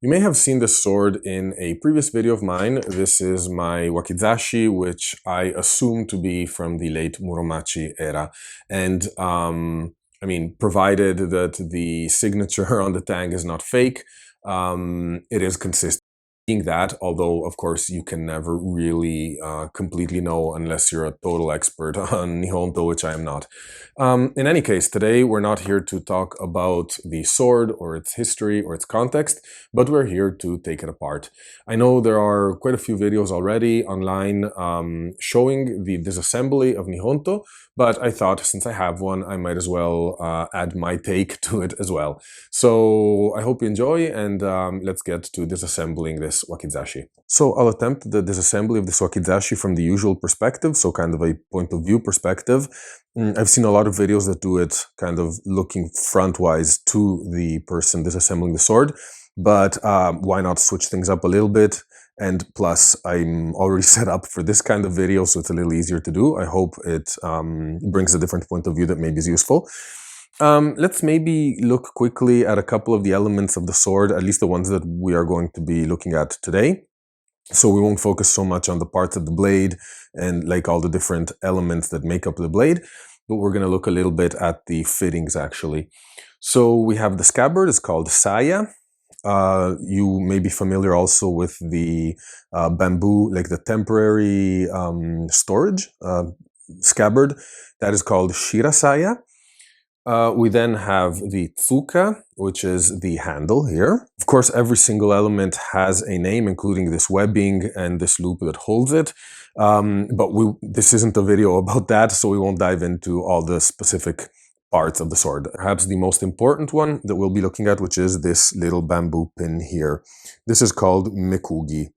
You may have seen this sword in a previous video of mine. This is my wakizashi, which I assume to be from the late Muromachi era. And I mean, provided that the signature on the tang is not fake, it is consistent. That, although of course you can never really completely know unless you're a total expert on Nihonto, which I am not. In any case, today we're not here to talk about the sword or its history or its context, but we're here to take it apart. I know there are quite a few videos already online showing the disassembly of Nihonto, but I thought since I have one, I might as well add my take to it as well. So I hope you enjoy, and let's get to disassembling this wakizashi. So I'll attempt the disassembly of this wakizashi from the usual perspective, so kind of a point of view perspective. I've seen a lot of videos that do it kind of looking frontwise to the person disassembling the sword, but why not switch things up a little bit? And plus, I'm already set up for this kind of video, so it's a little easier to do. I hope it brings a different point of view that maybe is useful. Let's maybe look quickly at a couple of the elements of the sword, at least the ones that we are going to be looking at today. So we won't focus so much on the parts of the blade and like all the different elements that make up the blade, but we're going to look a little bit at the fittings actually. So we have the scabbard, it's called saya. You may be familiar also with the bamboo, like the temporary storage scabbard, that is called shirasaya. We then have the tsuka, which is the handle here. Of course, every single element has a name, including this webbing and this loop that holds it. But this isn't a video about that, so we won't dive into all the specific parts of the sword. Perhaps the most important one that we'll be looking at, which is this little bamboo pin here. This is called mekugi.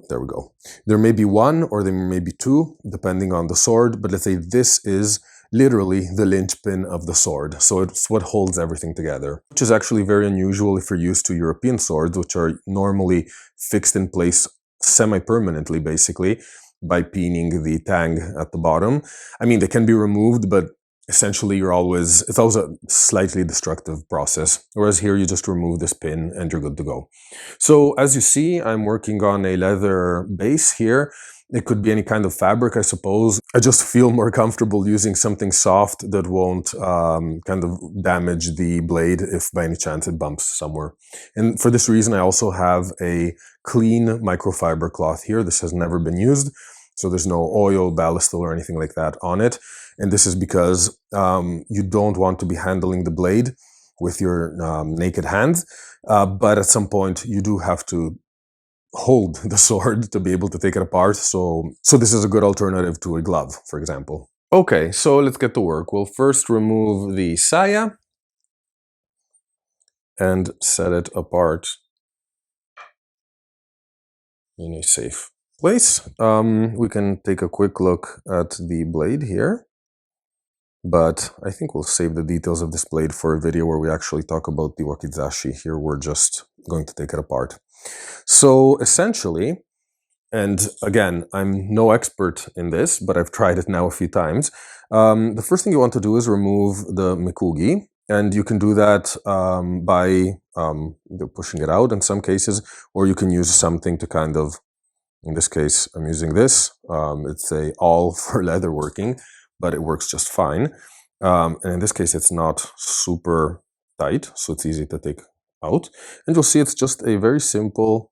There we go. There may be one or there may be two, depending on the sword, but let's say this is literally the linchpin of the sword. So it's what holds everything together, which is actually very unusual if you're used to European swords, which are normally fixed in place semi-permanently, basically, by pinning the tang at the bottom. I mean, they can be removed, but essentially it's always a slightly destructive process. Whereas here you just remove this pin and you're good to go. So as you see, I'm working on a leather base here. It could be any kind of fabric, I suppose. I just feel more comfortable using something soft that won't kind of damage the blade if by any chance it bumps somewhere. And for this reason, I also have a clean microfiber cloth here. This has never been used, so there's no oil, ballast or anything like that on it. And this is because you don't want to be handling the blade with your naked hands, but at some point you do have to hold the sword to be able to take it apart. So this is a good alternative to a glove, for example. Okay, so let's get to work. We'll first remove the saya and set it apart in a safe place. We can take a quick look at the blade here, but I think we'll save the details of this blade for a video where we actually talk about the wakizashi. Here we're just going to take it apart. So essentially, and again, I'm no expert in this, but I've tried it now a few times. The first thing you want to do is remove the mekugi, and you can do that by either pushing it out in some cases, or you can use something to kind of, in this case, I'm using this. It's a awl for leather working, but it works just fine. And in this case, it's not super tight, so it's easy to take out. And you'll see it's just a very simple,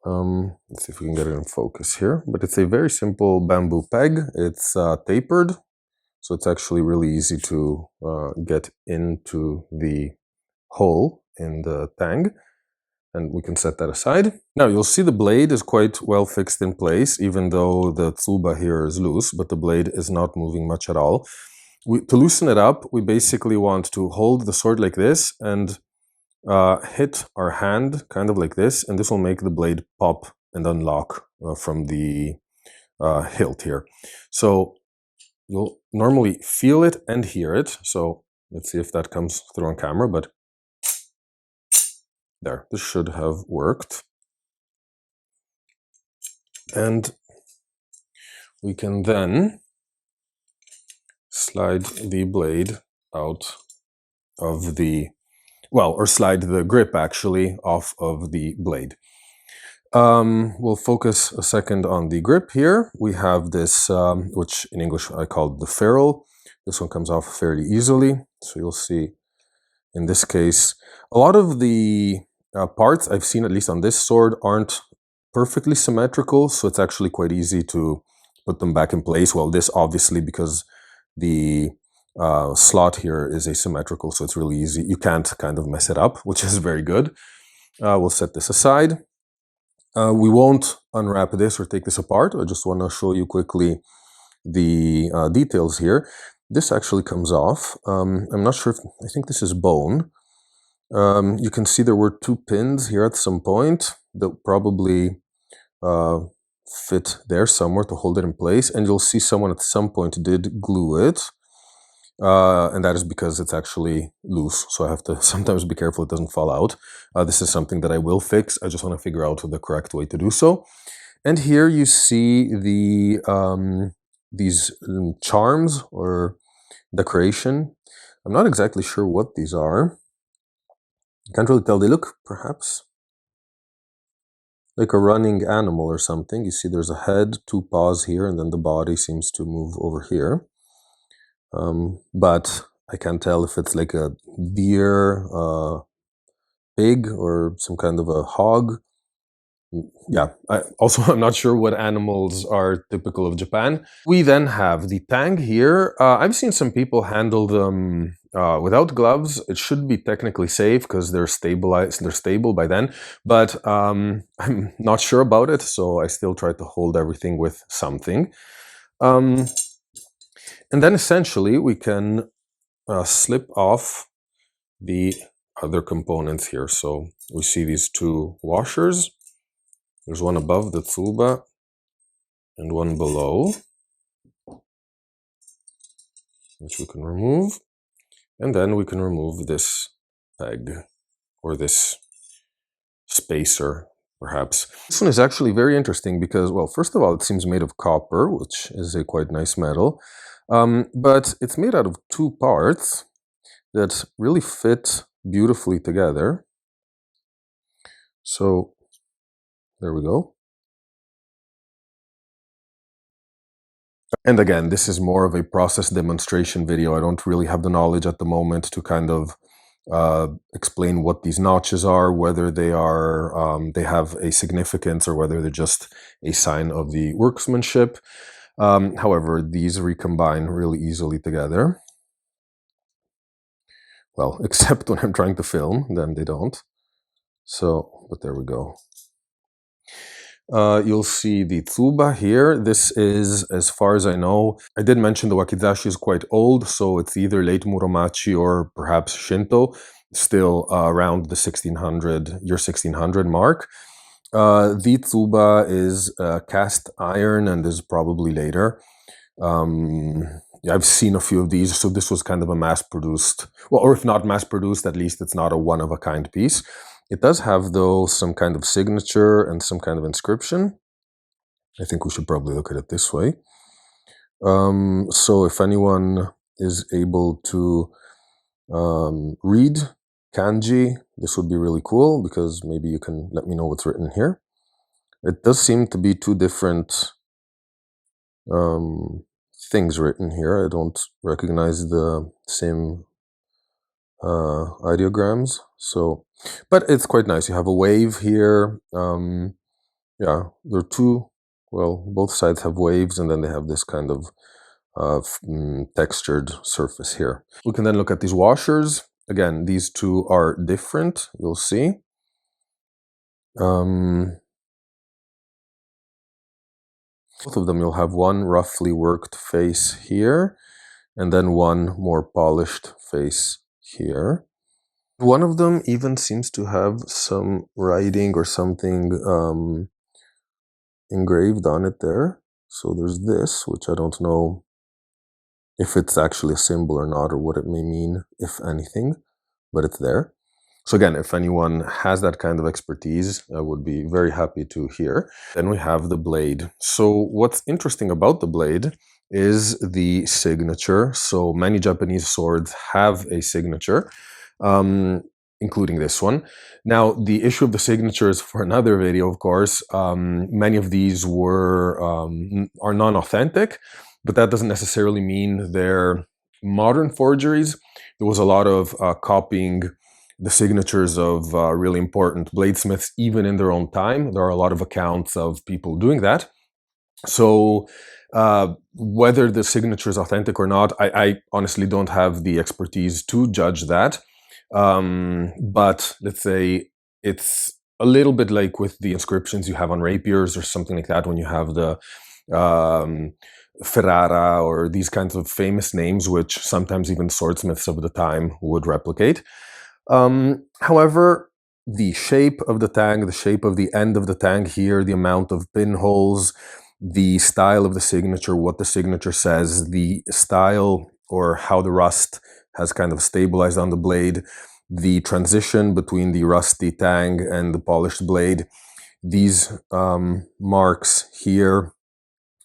let's see if we can get it in focus here, but it's a very simple bamboo peg. It's tapered, so it's actually really easy to get into the hole in the tang, and we can set that aside. Now you'll see the blade is quite well fixed in place, even though the tsuba here is loose, but the blade is not moving much at all. To loosen it up, we basically want to hold the sword like this and hit our hand kind of like this, and this will make the blade pop and unlock from the hilt here. So you'll normally feel it and hear it. So let's see if that comes through on camera, but there, this should have worked. And we can then slide the blade out of the or slide the grip actually off of the blade. We'll focus a second on the grip here. We have this, which in English I call the ferrule. This one comes off fairly easily. So you'll see in this case, a lot of the parts I've seen, at least on this sword, aren't perfectly symmetrical. So it's actually quite easy to put them back in place. Well, this obviously because the slot here is asymmetrical, so it's really easy. You can't kind of mess it up, which is very good. We'll set this aside. We won't unwrap this or take this apart. I just want to show you quickly the details here. This actually comes off. I'm not sure if, I think this is bone. You can see there were 2 pins here at some point that probably fit there somewhere to hold it in place. And you'll see someone at some point did glue it. And that is because it's actually loose. So I have to sometimes be careful it doesn't fall out. This is something that I will fix. I just want to figure out the correct way to do so. And here you see the these charms or decoration. I'm not exactly sure what these are. Can't really tell. They look perhaps like a running animal or something. You see there's a head, 2 paws here, and then the body seems to move over here. But I can't tell if it's like a deer, pig, or some kind of a hog. Yeah, I'm not sure what animals are typical of Japan. We then have the tang here. I've seen some people handle them without gloves. It should be technically safe because they're stabilized, they're stable by then, but I'm not sure about it, so I still try to hold everything with something. And then essentially we can slip off the other components here. So we see these 2 washers. There's one above the tsuba and one below, which we can remove. And then we can remove this peg or this spacer, perhaps. This one is actually very interesting because, well, first of all, it seems made of copper, which is a quite nice metal. But it's made out of 2 parts that really fit beautifully together. So there we go. And again, this is more of a process demonstration video. I don't really have the knowledge at the moment to kind of explain what these notches are, whether they are they have a significance or whether they're just a sign of the workmanship. However, these recombine really easily together. Well, except when I'm trying to film, then they don't. So, but there we go. You'll see the tsuba here. This is, as far as I know, I did mention the wakizashi is quite old, so it's either late Muromachi or perhaps Shinto, still around the 1600 mark. The tsuba is cast iron and is probably later. I've seen a few of these, so this was kind of a mass-produced, well, or if not mass-produced, at least it's not a one-of-a-kind piece. It does have, though, some kind of signature and some kind of inscription. I think we should probably look at it this way. So if anyone is able to read kanji, this would be really cool, because maybe you can let me know what's written here. It does seem to be 2 different things written here. I don't recognize the same ideograms. So, but it's quite nice. You have a wave here. Yeah, there are 2, well, both sides have waves, and then they have this kind of textured surface here. We can then look at these washers. Again, these 2 are different, you'll see. Both of them, you'll have one roughly worked face here, and then one more polished face here. One of them even seems to have some writing or something engraved on it there. So there's this, which I don't know if it's actually a symbol or not, or what it may mean, if anything, but it's there. So again, if anyone has that kind of expertise, I would be very happy to hear. Then we have the blade. So what's interesting about the blade is the signature. So many Japanese swords have a signature. including this one. Now, the issue of the signatures for another video, of course, many of these are non-authentic, but that doesn't necessarily mean they're modern forgeries. There was a lot of copying the signatures of really important bladesmiths, even in their own time. There are a lot of accounts of people doing that. So whether the signature is authentic or not, I honestly don't have the expertise to judge that. But let's say it's a little bit like with the inscriptions you have on rapiers or something like that, when you have the Ferrara or these kinds of famous names, which sometimes even swordsmiths of the time would replicate. However, the shape of the tang, the shape of the end of the tang here, the amount of pinholes, the style of the signature, what the signature says, the style or how the rust has kind of stabilized on the blade, the transition between the rusty tang and the polished blade, these marks here,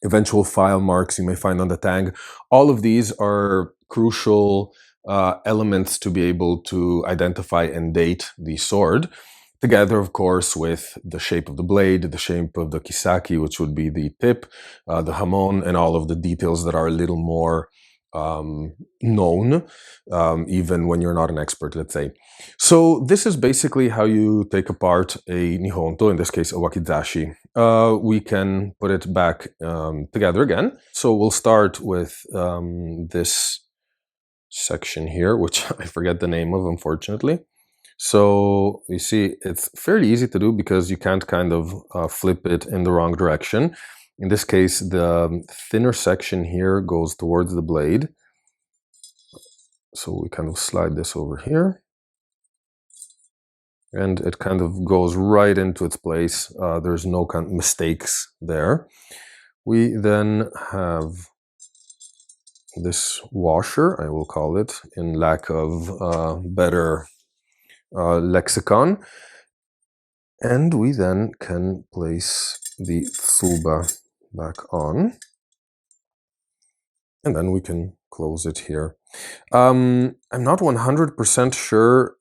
eventual file marks you may find on the tang, all of these are crucial elements to be able to identify and date the sword. Together, of course, with the shape of the blade, the shape of the kisaki, which would be the tip, the hamon, and all of the details that are a little more known, even when you're not an expert, let's say. So this is basically how you take apart a nihonto, in this case a wakizashi. We can put it back together again. So we'll start with this section here, which I forget the name of, unfortunately. So you see, it's fairly easy to do because you can't kind of flip it in the wrong direction. In this case, the thinner section here goes towards the blade. So we kind of slide this over here. And it kind of goes right into its place. There's no kind of mistakes there. We then have this washer, I will call it, in lack of better lexicon. And we then can place the tsuba back on. And then we can close it here. I'm not 100% sure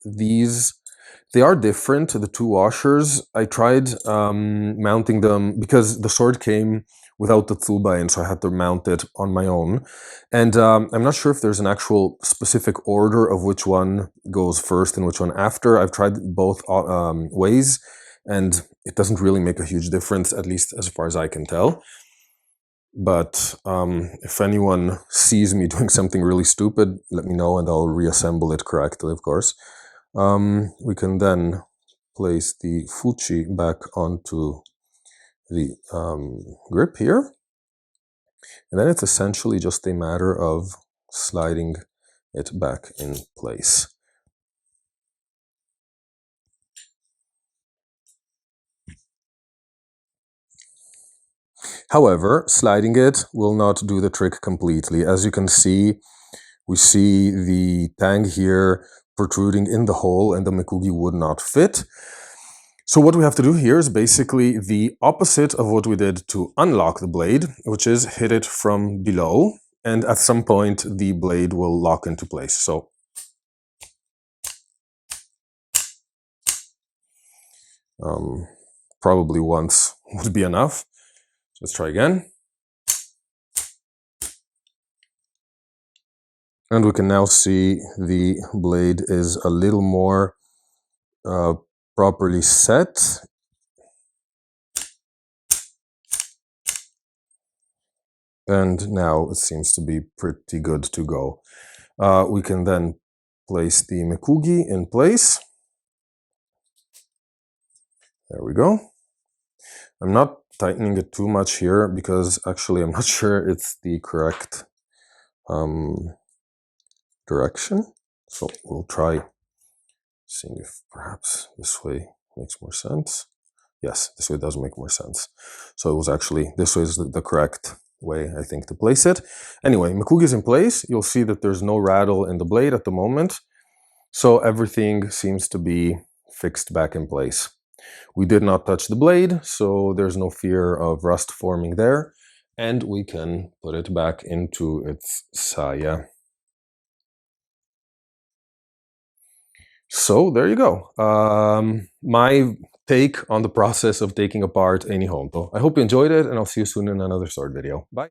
they are different, the two washers. I tried mounting them because the sword came without the tsuba in, so I had to mount it on my own. And I'm not sure if there's an actual specific order of which one goes first and which one after. I've tried both ways, and it doesn't really make a huge difference, at least as far as I can tell. But if anyone sees me doing something really stupid, let me know and I'll reassemble it correctly, of course. We can then place the fuchi back onto the grip here. And then it's essentially just a matter of sliding it back in place. However, sliding it will not do the trick completely. As you can see, we see the tang here protruding in the hole and the mekugi would not fit. So what we have to do here is basically the opposite of what we did to unlock the blade, which is hit it from below, and at some point the blade will lock into place. So probably once would be enough. Let's try again. And we can now see the blade is a little more properly set. And now it seems to be pretty good to go. We can then place the mekugi in place. There we go. I'm not tightening it too much here because actually I'm not sure it's the correct direction. So we'll try seeing if perhaps this way makes more sense. Yes, this way does make more sense. So it was actually, this way is the correct way, I think, to place it. Anyway, mekugi is in place. You'll see that there's no rattle in the blade at the moment. So everything seems to be fixed back in place. We did not touch the blade, so there's no fear of rust forming there. And we can put it back into its saya. So there you go. My take on the process of taking apart a nihonto. I hope you enjoyed it, and I'll see you soon in another sword video. Bye.